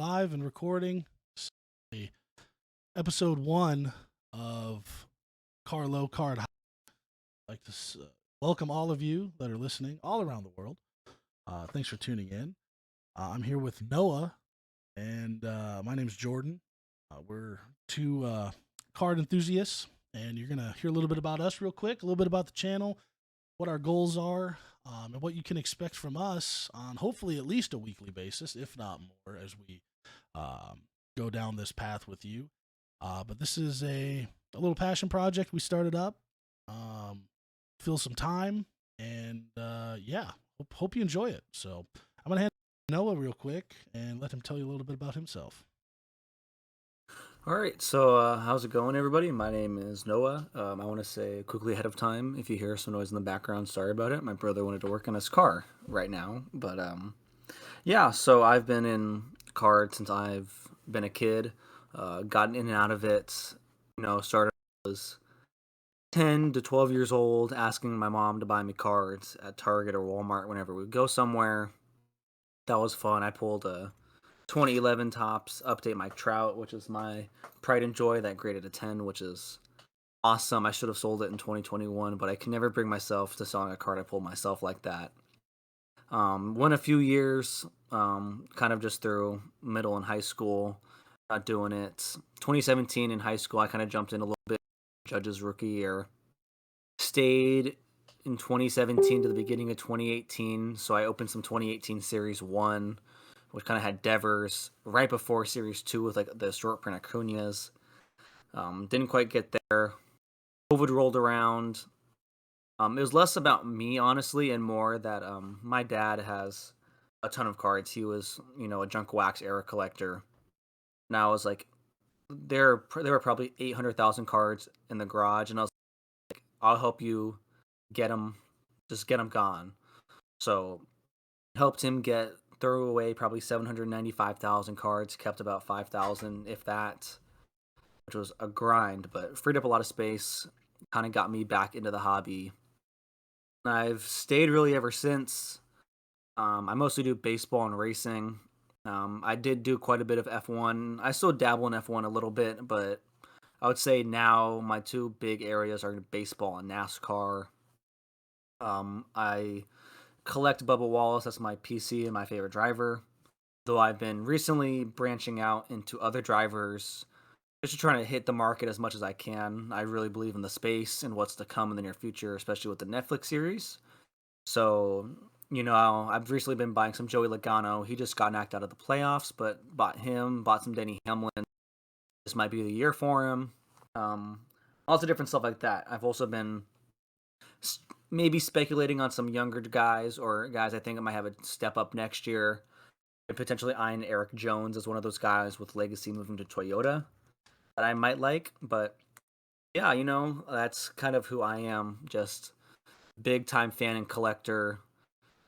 live and recording episode 1 of CarLowCard High. I'd like to welcome all of you that are listening all around the world. Thanks for tuning in. I'm here with Noah, and my name's Jordan. We're two card enthusiasts, and you're going to hear a little bit about us real quick, a little bit about the channel, what our goals are, and what you can expect from us on hopefully at least a weekly basis, if not more, as we go down this path with you. But this is a little passion project we started up. Fill some time, and hope you enjoy it. So I'm going to hand it to Noah real quick and let him tell you a little bit about himself. All right, so how's it going, everybody? My name is Noah. I want to say quickly ahead of time, if you hear some noise in the background, sorry about it. My brother wanted to work on his car right now, but so I've been in card since I've been a kid. Gotten in and out of it. Started when I was 10 to 12 years old, asking my mom to buy me cards at Target or Walmart whenever we would go somewhere. That was fun. I pulled a 2011 Topps Update Mike Trout, which is my pride and joy, that graded a 10, which is awesome. I should have sold it in 2021, but I can never bring myself to selling a card I pulled myself like that. Went a few years, kind of just through middle and high school, not doing it. 2017 in high school, I kind of jumped in a little bit, Judge's rookie year. Stayed in 2017 to the beginning of 2018, so I opened some 2018 Series 1, which kind of had Devers right before Series 2 with like the short print Acuñas. Didn't quite get there. COVID rolled around. It was less about me, honestly, and more that my dad has a ton of cards. He was, a junk wax era collector. And I was like, there were probably 800,000 cards in the garage, and I was like, I'll help you get them, just get them gone. So helped him throw away probably 795,000 cards, kept about 5,000, if that, which was a grind, but freed up a lot of space, kind of got me back into the hobby. I've stayed really ever since. I mostly do baseball and racing. I did do quite a bit of F1. I still dabble in F1 a little bit, but I would say now my two big areas are baseball and NASCAR. I collect Bubba Wallace. That's my PC and my favorite driver. Though I've been recently branching out into other drivers, just trying to hit the market as much as I can. I really believe in the space and what's to come in the near future, especially with the Netflix series. So, I've recently been buying some Joey Logano. He just got knocked out of the playoffs, but bought some Denny Hamlin. This might be the year for him. Lots of different stuff like that. I've also been maybe speculating on some younger guys or guys I think I might have a step up next year. And potentially eyeing Eric Jones as one of those guys with legacy moving to Toyota that I might like. But yeah, that's kind of who I am. Just big time fan and collector.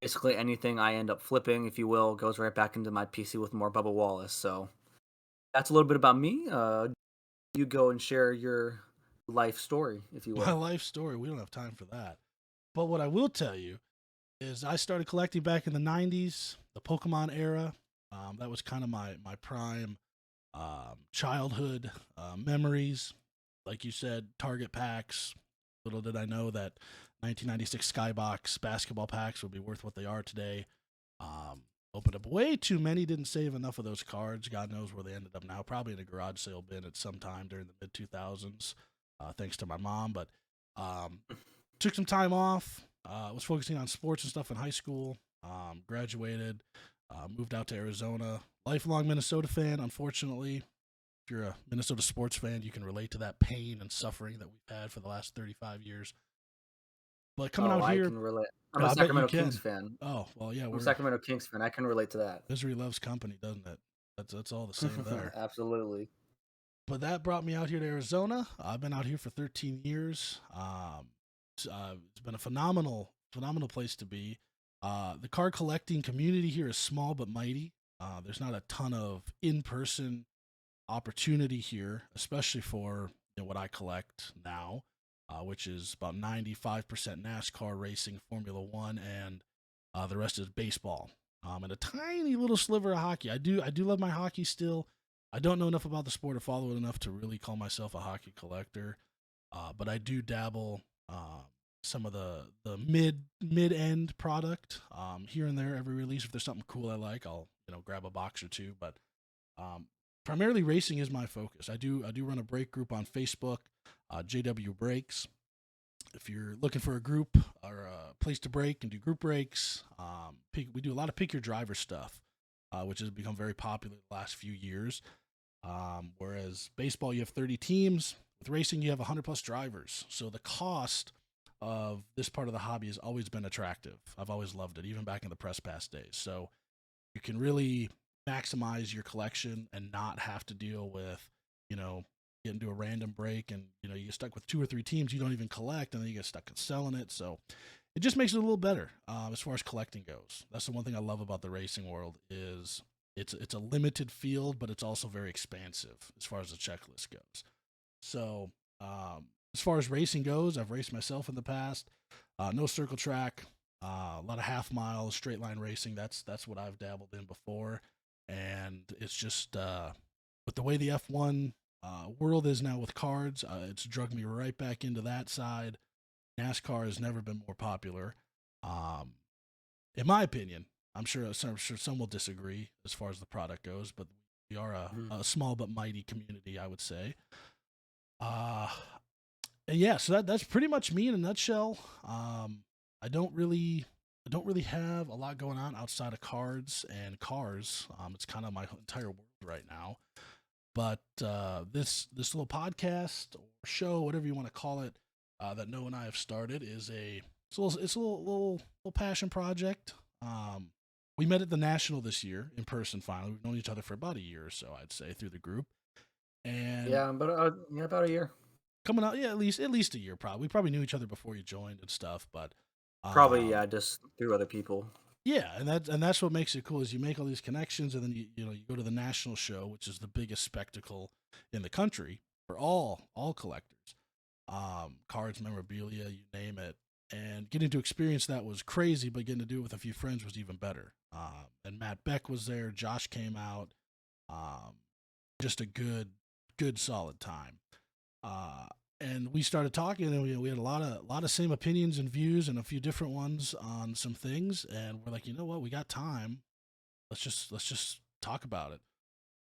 Basically anything I end up flipping, if you will, goes right back into my PC with more Bubba Wallace. So that's a little bit about me. You go and share your life story, if you will. My life story, we don't have time for that. But what I will tell you is I started collecting back in the 90s, the Pokemon era. That was kind of my prime childhood memories. Like you said, Target packs. Little did I know that 1996 Skybox basketball packs would be worth what they are today. Opened up way too many, didn't save enough of those cards. God knows where they ended up now. Probably in a garage sale bin at some time during the mid-2000s, thanks to my mom. But took some time off. Was focusing on sports and stuff in high school. Graduated, moved out to Arizona. Lifelong Minnesota fan, unfortunately. If you're a Minnesota sports fan, you can relate to that pain and suffering that we've had for the last 35 years. But coming out here, I can relate. I'm a I bet you Sacramento Kings can. fan. Oh, well, yeah, I'm a Sacramento Kings fan. I can relate to that. misery loves company, doesn't it? That's all the same there. Absolutely. But that brought me out here to Arizona. I've been out here for 13 years. It's been a phenomenal place to be. The card collecting community here is small but mighty. There's not a ton of in-person opportunity here, especially for what I collect now, which is about 95% NASCAR racing, Formula One, and the rest is baseball. and a tiny little sliver of hockey. I do love my hockey still. I don't know enough about the sport or follow it enough to really call myself a hockey collector, but I do dabble some of the mid end product here and there. Every release, if there's something cool I like, I'll grab a box or two. But um, primarily racing is my focus. I do run a brake group on Facebook, JW Brakes. If you're looking for a group or a place to break and do group breaks, we do a lot of pick your driver stuff, which has become very popular the last few years. Whereas baseball, you have 30 teams. With racing, you have 100 plus drivers. So the cost of this part of the hobby has always been attractive. I've always loved it, even back in the press pass days. So you can really maximize your collection and not have to deal with, get into a random break and, you get stuck with two or three teams you don't even collect and then you get stuck selling it. So it just makes it a little better as far as collecting goes. That's the one thing I love about the racing world is it's a limited field, but it's also very expansive as far as the checklist goes. So as far as racing goes, I've raced myself in the past. No circle track, a lot of half miles, straight line racing. That's what I've dabbled in before, and it's just with the way the F1 world is now with cards, it's drugged me right back into that side. NASCAR has never been more popular, in my opinion. I'm sure some will disagree as far as the product goes, but we are a small but mighty community, I would say. Uh, and yeah, so that's pretty much me in a nutshell. I don't really have a lot going on outside of cards and cars. It's kind of my entire world right now. But this little podcast or show, whatever you want to call it, that Noah and I have started it's a little passion project. We met at the National this year in person. Finally, we've known each other for about a year or so, I'd say, through the group. And Yeah, but about a year. coming out, yeah, at least a year. Probably we probably knew each other before you joined and stuff. But Probably, um, yeah, just through other people. yeah, and that's what makes it cool is you make all these connections, and then you go to the national show, which is the biggest spectacle in the country for all collectors, cards, memorabilia, you name it. And getting to experience that was crazy, but getting to do it with a few friends was even better. And Matt Beck was there, Josh came out, um, just a good solid time. Uh, and we started talking, and we had a lot of same opinions and views, and a few different ones on some things. And we're like, you know what, we got time. Let's just talk about it.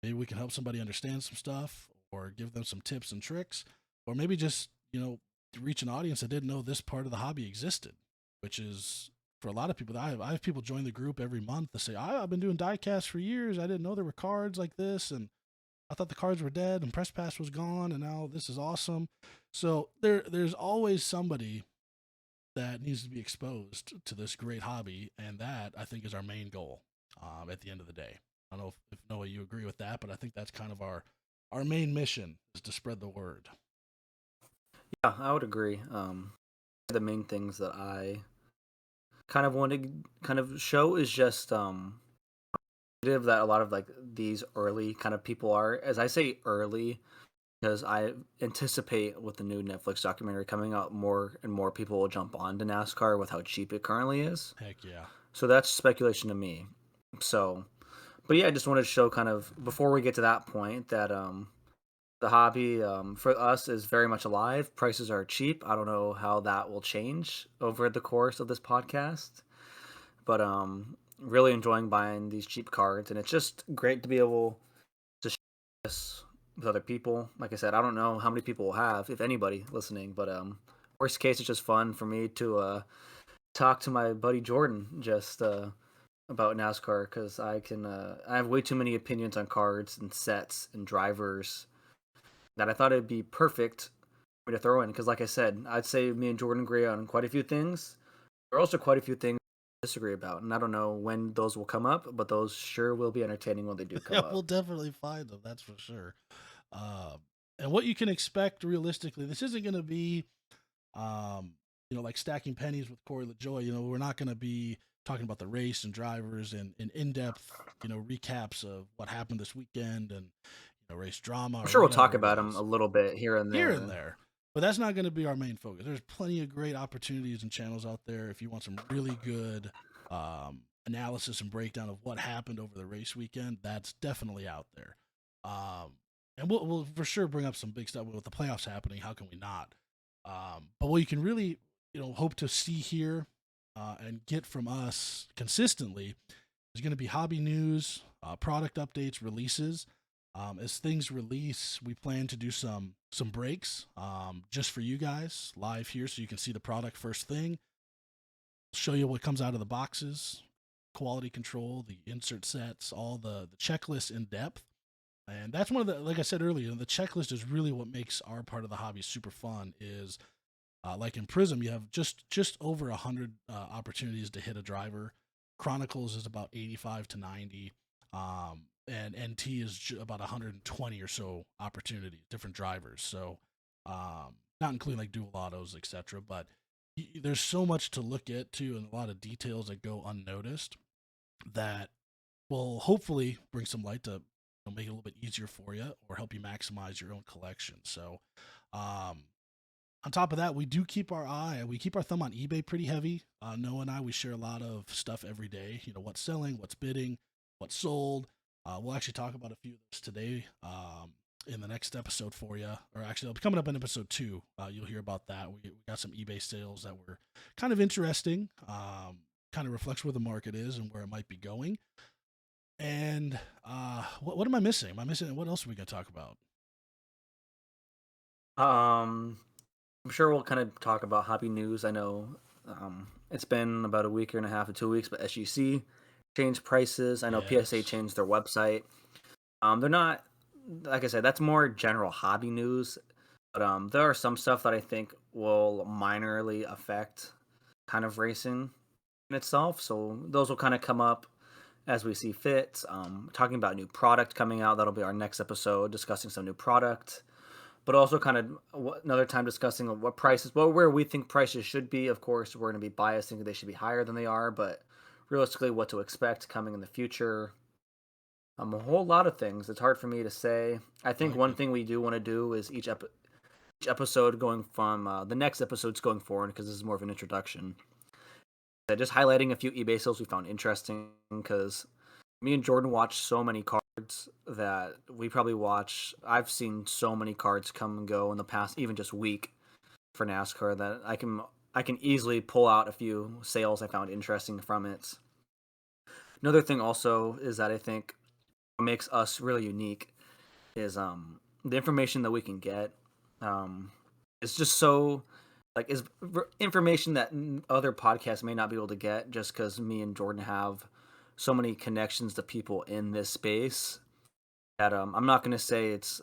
Maybe we can help somebody understand some stuff, or give them some tips and tricks, or maybe just reach an audience that didn't know this part of the hobby existed, which is for a lot of people. I have people join the group every month that say, I've been doing diecast for years. I didn't know there were cards like this, and I thought the cards were dead and Press Pass was gone, and now this is awesome. So there's always somebody that needs to be exposed to this great hobby, and that I think is our main goal at the end of the day. I don't know if Noah you agree with that, but I think that's kind of our main mission is to spread the word. Yeah, I would agree. The main things that I kind of want to kind of show is just that a lot of like these early kind of people are, as I say early, because I anticipate with the new Netflix documentary coming out, more and more people will jump on to NASCAR with how cheap it currently is. Heck yeah. So that's speculation to me. So, but yeah, I just wanted to show kind of before we get to that point that the hobby for us is very much alive. Prices are cheap. I don't know how that will change over the course of this podcast, but really enjoying buying these cheap cards, and it's just great to be able to share this with other people. Like I said, I don't know how many people will have, if anybody, listening, but worst case, it's just fun for me to talk to my buddy Jordan just about NASCAR because I have way too many opinions on cards and sets and drivers that I thought it'd be perfect for me to throw in. Because, like I said, I'd say me and Jordan agree on quite a few things. There are also quite a few things I disagree about, and I don't know when those will come up, but those sure will be entertaining when they do come Yeah, up. we'll definitely find them. That's for sure. And what you can expect realistically, this isn't going to be, like stacking pennies with Corey LaJoy. We're not going to be talking about the race and drivers and in-depth, recaps of what happened this weekend and race drama I'm or sure we'll talk whatever it about them is a little bit here and here and there. there. But that's not going to be our main focus. There's plenty of great opportunities and channels out there if you want some really good analysis and breakdown of what happened over the race weekend, that's definitely out there. And we'll for sure bring up some big stuff with the playoffs happening. How can we not? But what you can really, hope to see here and get from us consistently is going to be hobby news, product updates, releases. As things release, we plan to do some breaks just for you guys live here, so you can see the product first thing. Show you what comes out of the boxes, quality control, the insert sets, all the checklists in depth. And that's one of the, like I said earlier, the checklist is really what makes our part of the hobby super fun. Is like in Prism, you have just over 100 opportunities to hit a driver. Chronicles is about 85 to 90. And NT is about 120 or so opportunities, different drivers. So, not including like dual autos, etc. But there's so much to look at too, and a lot of details that go unnoticed that will hopefully bring some light to make it a little bit easier for you or help you maximize your own collection. So, on top of that, we do keep our thumb on eBay pretty heavy. Noah and I, we share a lot of stuff every day. What's selling, what's bidding, what's sold. We'll actually talk about a few of those today in the next episode for you. Or actually, it'll be coming up in episode 2. You'll hear about that. We got some eBay sales that were kind of interesting. Kind of reflects where the market is and where it might be going. And what am I missing? What else are we going to talk about? I'm sure we'll kind of talk about hobby news. I know it's been about a week and a half to 2 weeks, but SGC changed prices. I know PSA Yes. changed their website. They're not, like I said, that's more general hobby news. But there are some stuff that I think will minorly affect kind of racing in itself. So those will kind of come up as we see fit. Talking about new product coming out, that'll be our next episode, discussing some new product. But also kind of another time discussing what prices, where we think prices should be. Of course, we're going to be biased, thinking they should be higher than they are, but realistically, what to expect coming in the future. A whole lot of things. It's hard for me to say. I think one thing we do want to do is each episode going from the next episodes going forward, because this is more of an introduction. Just highlighting a few eBay sales we found interesting, because me and Jordan watch so many cards that we probably watch. I've seen so many cards come and go in the past, even just week for NASCAR, that I can easily pull out a few sales I found interesting from it. Another thing also is that I think what makes us really unique is the information that we can get. It's just so is information that other podcasts may not be able to get, just because me and Jordan have so many connections to people in this space that I'm not going to say it's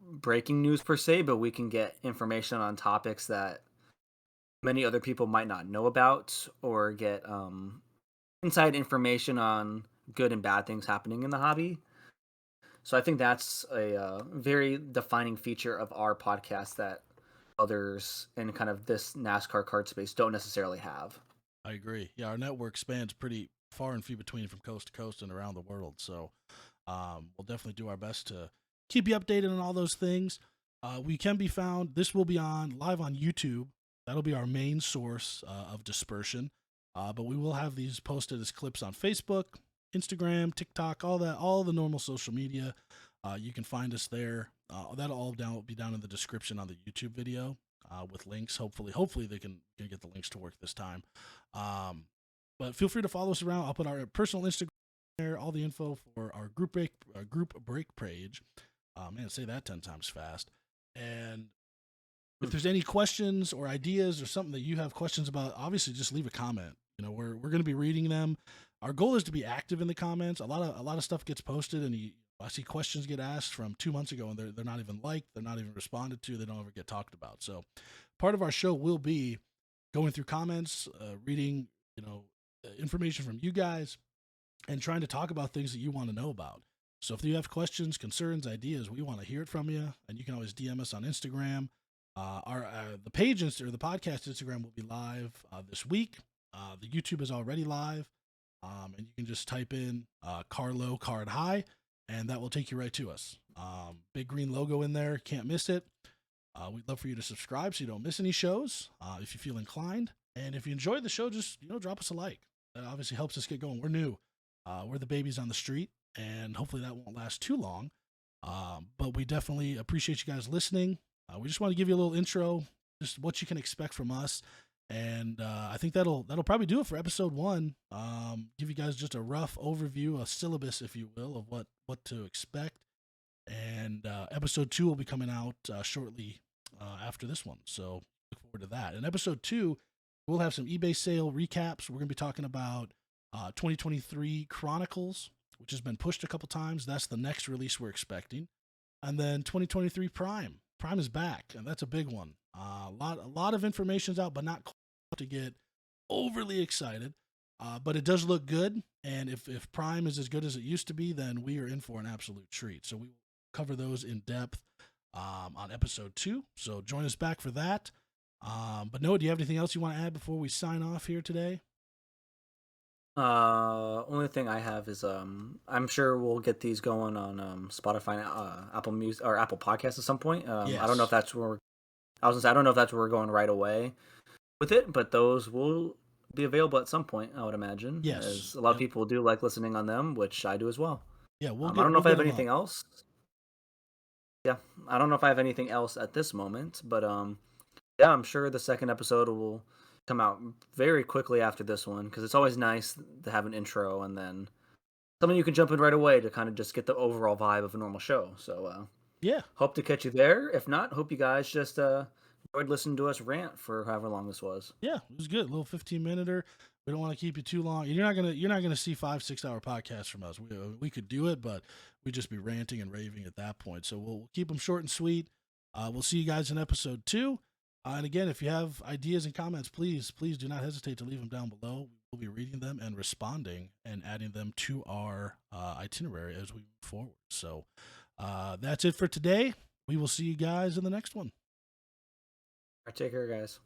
breaking news per se, but we can get information on topics that many other people might not know about, or get inside information on good and bad things happening in the hobby. So I think that's a very defining feature of our podcast that others in kind of this NASCAR card space don't necessarily have. I agree. Yeah, our network spans pretty far and few between from coast to coast and around the world. So we'll definitely do our best to keep you updated on all those things. We can be found. This will be live on YouTube. That'll be our main source of dispersion. But we will have these posted as clips on Facebook, Instagram, TikTok, all the normal social media. You can find us there. That'll all be down in the description on the YouTube video with links. Hopefully they can get the links to work this time. But feel free to follow us around. I'll put our personal Instagram there, all the info for our group break page. Man, say that 10 times fast. And if there's any questions or ideas or something that you have questions about, obviously just leave a comment. We're going to be reading them. Our goal is to be active in the comments. A lot of stuff gets posted, and I see questions get asked from 2 months ago, and they're not even liked, they're not even responded to, they don't ever get talked about. So part of our show will be going through comments, reading information from you guys, and trying to talk about things that you want to know about. So if you have questions, concerns, ideas, we want to hear it from you, and you can always DM us on Instagram. The page or the podcast Instagram will be live this week. The YouTube is already live, and you can just type in CarLow High, and that will take you right to us. Big green logo in there, can't miss it. We'd love for you to subscribe so you don't miss any shows if you feel inclined. And if you enjoyed the show, just drop us a like. That obviously helps us get going. We're new. We're the babies on the street, and hopefully that won't last too long. But we definitely appreciate you guys listening. We just want to give you a little intro, just what you can expect from us. And I think that'll probably do it for episode 1. Give you guys just a rough overview, a syllabus, if you will, of what to expect. And episode 2 will be coming out shortly after this one. So look forward to that. In episode 2, we'll have some eBay sale recaps. We're going to be talking about 2023 Chronicles, which has been pushed a couple times. That's the next release we're expecting. And then 2023 Prime. Prime is back, and that's a big one. A lot of information's out, but not to get overly excited. But it does look good, and if Prime is as good as it used to be, then we are in for an absolute treat. So we will cover those in depth on episode 2. So join us back for that. But Noah, do you have anything else you want to add before we sign off here today? Only thing I have is I'm sure we'll get these going on Spotify, Apple Music, or Apple Podcasts at some point. I don't know if that's where I was gonna say I don't know if that's where we're going right away with it, but those will be available at some point, I would imagine. Yes. As a lot of people do like listening on them, which I do as well. Yeah, I don't know if I have anything else. Yeah, I don't know if I have anything else at this moment, but yeah, I'm sure the second episode will come out very quickly after this one, because it's always nice to have an intro and then something you can jump in right away to kind of just get the overall vibe of a normal show. So yeah, hope to catch you there. If not, hope you guys just enjoyed listening to us rant for however long this was. Yeah, it was good. A little 15-minute. We don't want to keep you too long. You're not gonna see 5-6 hour podcasts from us. We could do it, but we'd just be ranting and raving at that point. So we'll keep them short and sweet. We'll see you guys in episode 2. And again, if you have ideas and comments, please do not hesitate to leave them down below. We'll be reading them and responding and adding them to our itinerary as we move forward. So that's it for today. We will see you guys in the next one. All right, take care, guys.